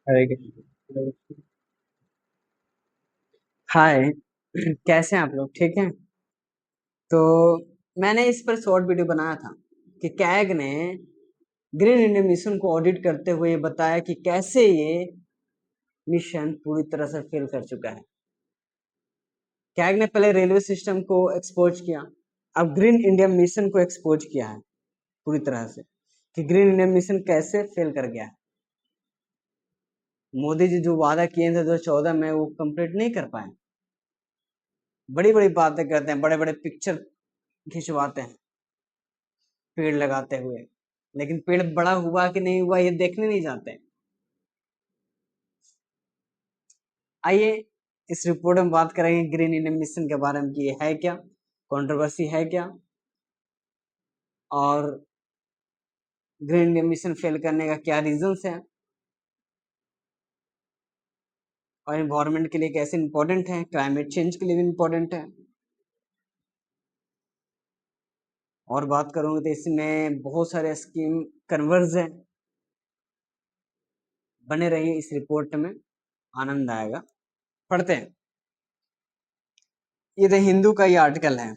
हरे कृष्ण। हाय। कैसे हैं आप लोग? ठीक हैं? तो मैंने इस पर शॉर्ट वीडियो बनाया था कि कैग ने ग्रीन इंडिया मिशन को ऑडिट करते हुए बताया कि कैसे ये मिशन पूरी तरह से फेल कर चुका है। कैग ने पहले रेलवे सिस्टम को एक्सपोज किया, अब ग्रीन इंडिया मिशन को एक्सपोज किया है पूरी तरह से कि ग्रीन इंडिया मिशन कैसे फेल कर गया है। मोदी जी जो वादा किए थे 2014 में वो कंप्लीट नहीं कर पाए। बड़ी बड़ी बातें करते हैं, बड़े बड़े पिक्चर खिंचवाते हैं पेड़ लगाते हुए, लेकिन पेड़ बड़ा हुआ कि नहीं हुआ ये देखने नहीं जाते। आइए इस रिपोर्ट में बात करेंगे ग्रीन इंडिया मिशन के बारे में कि ये है क्या, कंट्रोवर्सी है क्या, और ग्रीन इंडिया मिशन फेल करने का क्या रीजंस है, और एनवायरनमेंट के लिए कैसे इंपॉर्टेंट है, क्लाइमेट चेंज के लिए भी इंपॉर्टेंट है। और बात करूंगा तो इसमें बहुत सारे स्कीम कन्वर्ज है। बने रहिए इस रिपोर्ट में, आनंद आएगा। पढ़ते हैं। ये द हिंदू का ये आर्टिकल है,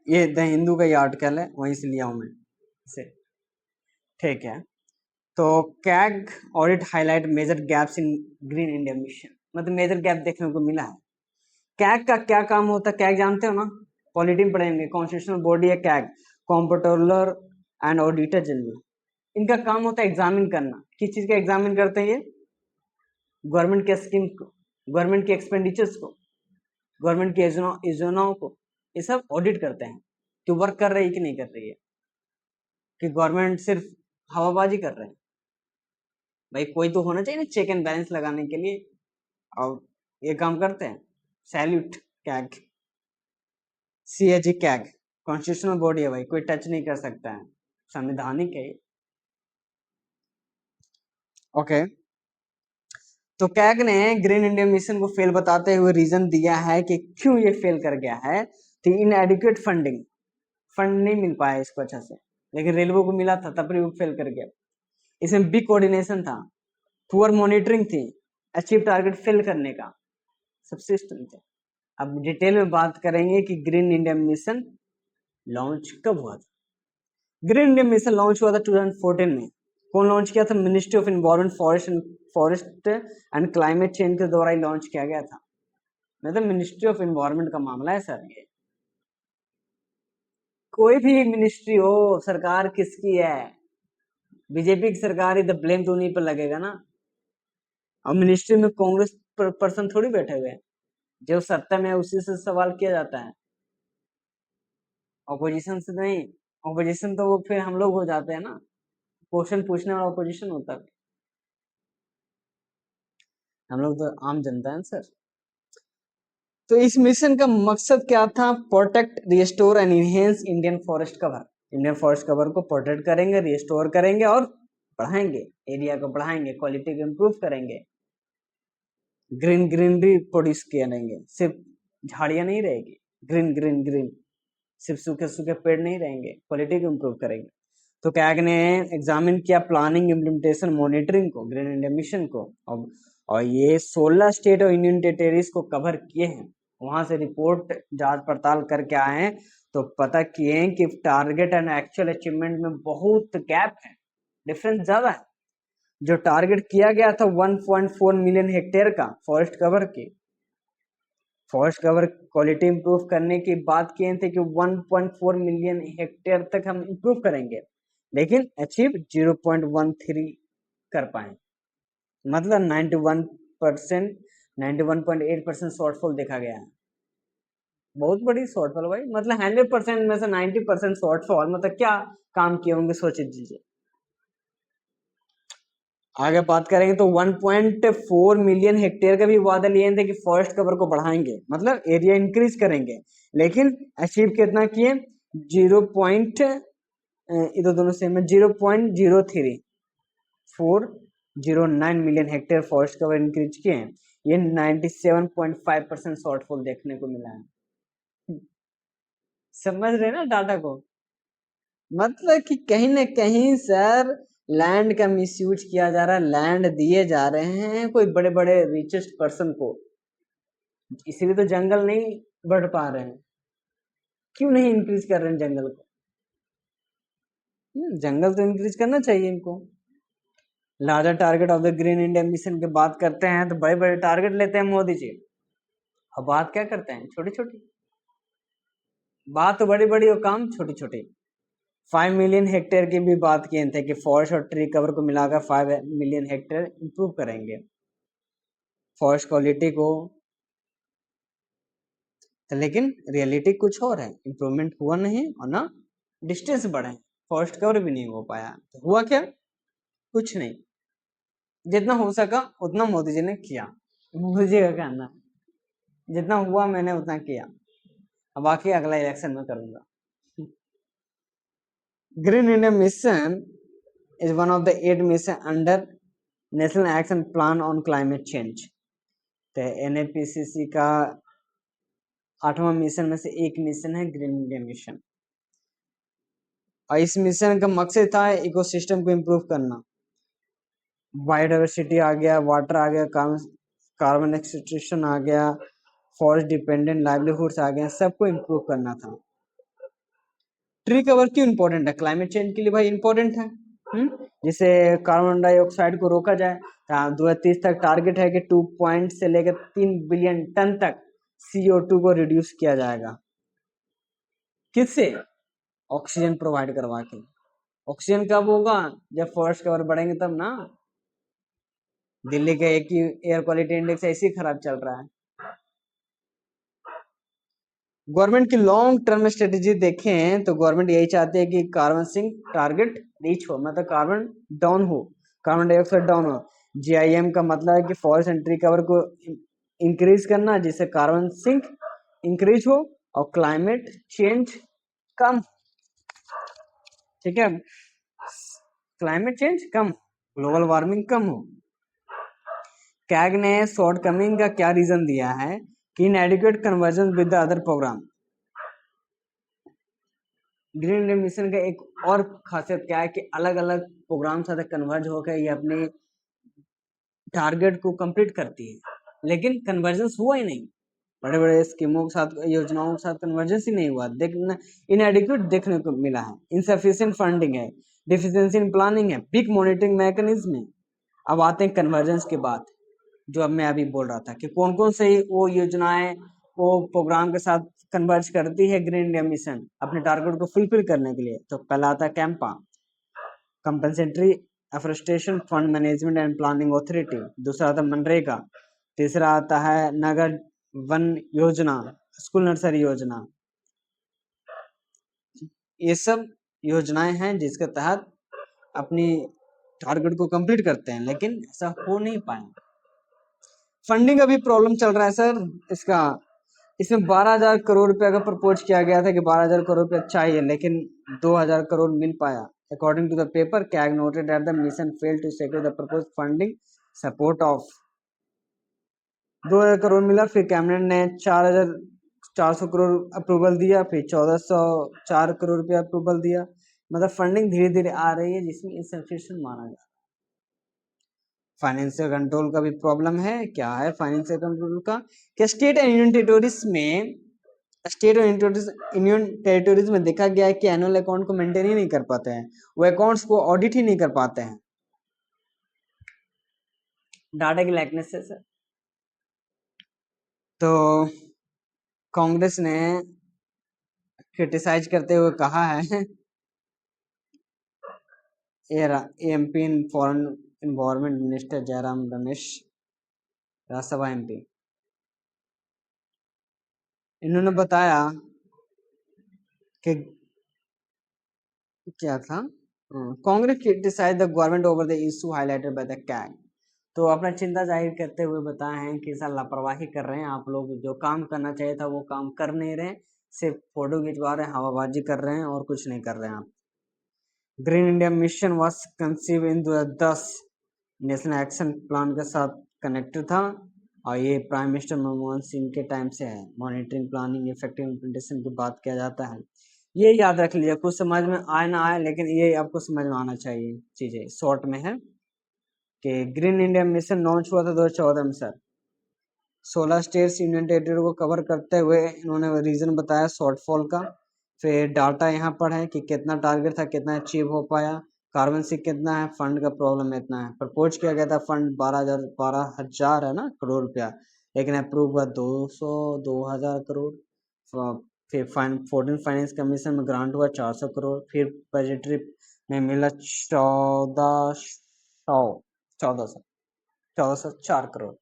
ये द हिंदू का ये आर्टिकल है, वहीं से लिया हूं मैं इसे। ठीक है। तो CAG audit highlight major gaps in green India mission, मतलब मेजर गैप देखने को मिला है। कैग का क्या काम होता है? कैग जानते हो ना, पॉलिटी में पढ़ेंगे। कॉन्स्टिट्यूशनल बॉडी है CAG, comptroller and auditor general. इनका काम होता है एग्जामिन करना। किस चीज का एग्जामिन करते हैं ये? गवर्नमेंट के स्कीम को, गवर्नमेंट के एक्सपेंडिचर्स को, गवर्नमेंट की योजनाओं को, ये सब ऑडिट करते हैं कि वर्क कर रही है कि नहीं कर रही है, कि गवर्नमेंट सिर्फ हवाबाजी कर रहे हैं। भाई कोई तो होना चाहिए ना चेक एंड बैलेंस लगाने के लिए, और ये काम करते हैं। Salute CAG, CAG CAG constitutional body है भाई, कोई टच नहीं कर सकता है, संवैधानिक है। ओके। तो कैग ने ग्रीन इंडिया मिशन को फेल बताते हुए रीजन दिया है कि क्यों ये फेल कर गया है। तो इनएडिक्वेट फंडिंग, फंड नहीं मिल पाया इसको अच्छा से, लेकिन रेलवे को मिला था तब भी वो फेल कर गया। इसमें बिग कोऑर्डिनेशन था, पुअर मॉनिटरिंग थी, अचीव टारगेट फेल करने का सब सिस्टम थे। अब डिटेल में बात करेंगे कि ग्रीन इंडिया मिशन लॉन्च कब हुआ था। ग्रीन इंडिया मिशन लॉन्च हुआ था 2014 में। कौन लॉन्च किया था? Ministry of environment, forest and climate change के द्वारा ही लॉन्च किया गया था। मतलब मिनिस्ट्री ऑफ एनवायरमेंट का मामला है सर ये। कोई भी मिनिस्ट्री हो, सरकार किसकी है? बीजेपी की सरकार ही, तो ब्लेम तो उन्हीं पर लगेगा ना। और मिनिस्ट्री में कांग्रेस पर्सन थोड़ी बैठे हुए हैं, जो सत्ता में है उसी से सवाल किया जाता है, ऑपोजिशन से नहीं। ऑपोजिशन तो वो फिर हम लोग हो जाते हैं ना, क्वेश्चन पूछने वाला ऑपोजिशन होता है। हम लोग तो आम जनता है सर। तो इस मिशन का मकसद क्या था? Protect, restore and enhance Indian forest cover. Indian forest cover को प्रोटेक्ट करेंगे, रिस्टोर करेंगे और बढ़ाएंगे, एरिया को बढ़ाएंगे, क्वालिटी को इम्प्रूव करेंगे, ग्रीन ग्रीनरी प्रोड्यूस करेंगे। सिर्फ झाड़ियां नहीं रहेगी, ग्रीन ग्रीन ग्रीन, सिर्फ सूखे सूखे पेड़ नहीं रहेंगे, क्वालिटी को इम्प्रूव करेंगे। तो कैग ने एग्जामिन किया प्लानिंग, इम्प्लीमेंटेशन, मॉनिटरिंग को, ग्रीन इंडिया मिशन को, और ये 16 स्टेट और यूनियन टेरिटरीज को कवर किए हैं। वहां से रिपोर्ट जांच पड़ताल करके आए हैं, तो पता किए हैं कि टारगेट एंड एक्चुअल अचीवमेंट में बहुत गैप है, डिफरेंस ज्यादा है। जो टारगेट किया गया था 1.4 मिलियन हेक्टेयर का फॉरेस्ट कवर की, फॉरेस्ट कवर क्वालिटी इंप्रूव करने की बात किए थे कि 1.4 मिलियन हेक्टेयर तक हम इंप्रूव करेंगे, लेकिन अचीव 0.13 कर पाए। मतलब 91%, 91.8% शॉर्टफॉल देखा गया है। बहुत बड़ी शॉर्टफॉल भाई, मतलब 100% में से 90% शॉर्टफॉल, मतलब क्या काम किए होंगे सोच दीजिए। आगे बात करेंगे तो 1.4 मिलियन हेक्टेयर का भी वादा लिए थे कि फॉरेस्ट कवर को बढ़ाएंगे, मतलब एरिया इंक्रीज करेंगे, लेकिन अचीव कितना किए? 0. इधर दोनों सेम है, 0.03409 million hectare forest cover increase किए हैं। ये 97.5% शॉर्टफॉल देखने को मिला है। समझ रहे ना डाटा को? मतलब कि कहीं ना कहीं सर लैंड का मिसयूज किया जा रहा है, लैंड दिए जा रहे हैं कोई बड़े बड़े रिचेस्ट पर्सन को, इसीलिए तो जंगल नहीं बढ़ पा रहे हैं। क्यों नहीं इंक्रीज कर रहे हैं जंगल को? जंगल तो इंक्रीज करना चाहिए इनको। Larger target of the green India mission की बात करते हैं तो बड़े बड़े टारगेट लेते हैं मोदी जी, और बात क्या करते हैं? छोटी छोटी बात तो बड़ी बड़ी और काम छोटी छोटी। 5 मिलियन हेक्टेयर की भी बात किए थे कि फॉरेस्ट और ट्री कवर को मिलाकर 5 मिलियन हेक्टेयर इंप्रूव करेंगे फॉरेस्ट क्वालिटी को, तो लेकिन रियलिटी कुछ और है, इंप्रूवमेंट हुआ नहीं और ना डिस्टेंस बढ़े, फॉरेस्ट कवर भी नहीं हो पाया। तो हुआ क्या? कुछ नहीं, जितना हो सका उतना मोदी जी ने किया। मोदी जी का कहना है जितना हुआ मैंने उतना किया, अब बाकी अगला इलेक्शन में करूंगा। Green India mission is one of the 8 mission under national action plan on climate change. तो NAPCC का 8वां मिशन में से एक मिशन है ग्रीन इंडिया मिशन, और इस मिशन का मकसद था इकोसिस्टम को इम्प्रूव करना। बायोडाइवर्सिटी आ गया, वाटर आ गया, कार्बन एक्सट्रैक्शन आ गया, फॉरेस्ट डिपेंडेंट लाइवलीहुड्स आ गए, सबको इम्प्रूव करना था। ट्री कवर क्यों इंपॉर्टेंट है? क्लाइमेट चेंज के लिए भाई इंपॉर्टेंट है, जिससे कार्बन डाइऑक्साइड को रोका जाए। 2030 तक टारगेट है कि 2 पॉइंट से लेकर 3 बिलियन टन तक CO2 को रिड्यूस किया जाएगा। किससे? ऑक्सीजन प्रोवाइड करवा के। ऑक्सीजन कब होगा? जब फॉरेस्ट कवर बढ़ेंगे तब ना। दिल्ली का एक ही एयर क्वालिटी इंडेक्स ऐसे ही खराब चल रहा है। गवर्नमेंट की लॉन्ग टर्म स्ट्रेटेजी देखें तो गवर्नमेंट यही चाहती है कि कार्बन सिंक टारगेट रीच हो, मतलब कार्बन डाउन हो, कार्बन डाइऑक्साइड डाउन हो। GIM का मतलब है कि फॉरेस्ट एंड ट्री कवर को इंक्रीज करना, जिससे कार्बन सिंक इंक्रीज हो और क्लाइमेट चेंज कम, ठीक है, क्लाइमेट चेंज कम, ग्लोबल वार्मिंग कम हो। कैग ने शॉर्टकमिंग का क्या रीजन दिया है कि inadequate convergence with the other program. Green India mission का एक और खासियत क्या है कि अलग अलग प्रोग्राम साथ कन्वर्ज होकर ये अपने टारगेट को कंप्लीट करती है, लेकिन कन्वर्जेंस हुआ ही नहीं। बड़े बड़े स्कीमों के साथ, योजनाओं के साथ कन्वर्जेंस ही नहीं हुआ, देखना इनएडिक्वेट देखने को मिला है, इनसफिशिएंट फंडिंग है, डिफिशिएंसी इन प्लानिंग है, वीक मॉनिटरिंग मैकेनिज्म है। अब आते हैं कन्वर्जेंस की बात, जो अब मैं अभी बोल रहा था कि कौन कौन से वो योजनाएं वो प्रोग्राम के साथ कन्वर्ज करती है ग्रीन इंडिया मिशन अपने टारगेट को फुलफिल करने के लिए। तो पहला आता है Campa, compensatory afforestation fund management and planning authority. दूसरा आता है मनरेगा। तीसरा आता है नगर वन योजना, स्कूल नर्सरी योजना। ये सब योजनाएं हैं जिसके तहत अपनी टारगेट को कंप्लीट करते हैं, लेकिन ऐसा हो नहीं पाया। फंडिंग का भी प्रॉब्लम चल रहा है सर इसका। इसमें 12,000 करोड़ रुपए का प्रपोज किया गया था कि 12,000 करोड़ रुपए चाहिए, लेकिन 2,000 करोड़ मिल पाया। According to the paper, CAG noted that the mission failed to secure the propose funding support of 2,000 crore मिला, फिर कैबिनेट ने 4,400 करोड़ अप्रूवल दिया, फिर 1,404 करोड़ रुपया अप्रूवल दिया। मतलब फंडिंग धीरे धीरे आ रही है, जिसमें इंसफिशिएंट माना जा रहा है। फाइनेंशियल कंट्रोल का भी प्रॉब्लम है। क्या है फाइनेंशियल कंट्रोल का? कि स्टेट एंड यूनियन टेरिटोरीज में, स्टेट और यूनियन टेरिटोरीज में देखा गया है कि एनुअल अकाउंट को मेंटेन ही नहीं कर पाते हैं, वो अकाउंट्स को ऑडिट ही नहीं कर पाते हैं, डाटा की लैकनेस से सर। तो कांग्रेस ने क्रिटिसाइज करते हुए कहा है, MP in foreign environment minister Jairam Ramesh, Rajya Sabha MP, इन्होंने बताया कि क्या था, Congress criticise the government over the issue highlighted by the CAG. तो अपना चिंता जाहिर करते हुए बताए हैं कि सर लापरवाही कर रहे हैं आप लोग, जो काम करना चाहिए था वो काम कर नहीं रहे, सिर्फ फोटो खिंचवा रहे हैं, हवाबाजी कर रहे हैं और कुछ नहीं कर रहे हैं आप। Green India mission was conceive in 2010 national action plan के साथ कनेक्टेड था, और ये प्राइम मिनिस्टर मनमोहन सिंह के टाइम से है। मॉनिटरिंग, प्लानिंग, इफेक्टिव इम्प्लीमेंटेशन की बात किया जाता है। ये याद रख लीजिए, कुछ समझ में आए ना आए, लेकिन ये आपको समझ में आना चाहिए। चीजें शॉर्ट में है कि ग्रीन इंडिया मिशन लॉन्च हुआ था 2014 में सर। 16 स्टेट्स यूनियन टेरिटरी को कवर करते हुए इन्होंने रीजन बताया शॉर्टफॉल का। फिर डाटा यहाँ पर है कि कितना टारगेट था, कितना अचीव हो पाया, कार्बन सिक कितना है, फंड का प्रॉब्लम इतना है। प्रपोज किया गया था फंड 12,000 है ना करोड़ रुपया, लेकिन अप्रूव हुआ 2,000 करोड़। फिर 14 फाइनेंस कमीशन में ग्रांट हुआ 400 करोड़। फिर बजटरी में मिला 1404 करोड़।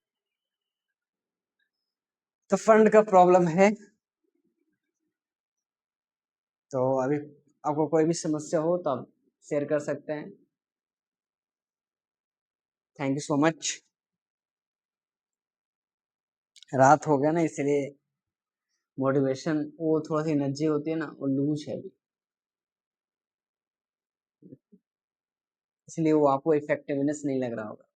तो फंड का प्रॉब्लम है। तो अभी आपको कोई भी समस्या हो तो आप शेयर कर सकते हैं। Thank you so much. रात हो गया ना, इसलिए मोटिवेशन वो थोड़ा सी एनर्जी होती है ना, वो लूज है अभी, इसलिए वो आपको इफेक्टिवनेस नहीं लग रहा होगा।